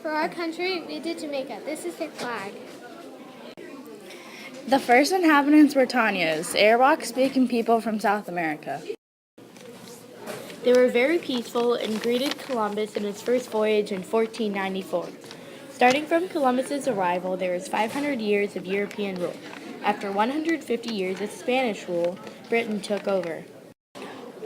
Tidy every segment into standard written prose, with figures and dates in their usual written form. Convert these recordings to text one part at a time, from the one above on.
For our country, we did Jamaica. This is their flag. The first inhabitants were Tanyas, Arawak-speaking people from South America. They were very peaceful and greeted Columbus in his first voyage in 1494. Starting from Columbus's arrival, there was 500 years of European rule. After 150 years of Spanish rule, Britain took over.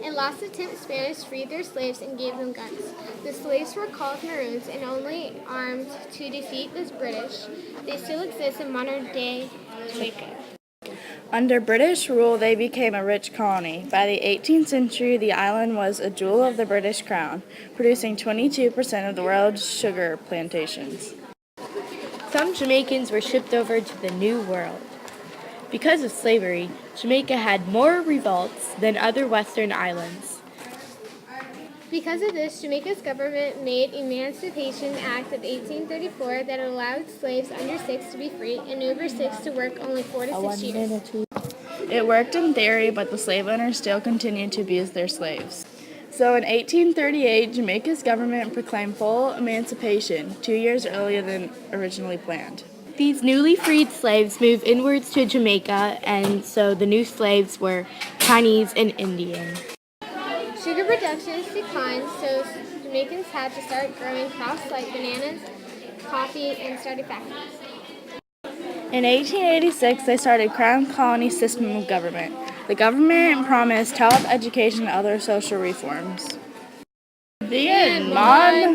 In last attempt, Spanish freed their slaves and gave them guns. The slaves were called Maroons and only armed to defeat the British. They still exist in modern-day Jamaica. Under British rule, they became a rich colony. By the 18th century, the island was a jewel of the British crown, producing 22% of the world's sugar plantations. Some Jamaicans were shipped over to the New World. Because of slavery, Jamaica had more revolts than other Western islands. Because of this, Jamaica's government made Emancipation Act of 1834 that allowed slaves under 6 to be free and over 6 to work only 4 to 6 years. It worked in theory, but the slave owners still continued to abuse their slaves. So in 1838, Jamaica's government proclaimed full emancipation, 2 years earlier than originally planned. These newly freed slaves moved inwards to Jamaica, and so the new slaves were Chinese and Indian. Sugar production declined, so Jamaicans had to start growing crops like bananas, coffee, and started factories. In 1886, they started Crown Colony system of government. The government promised health, education, and other social reforms. The end, Mom!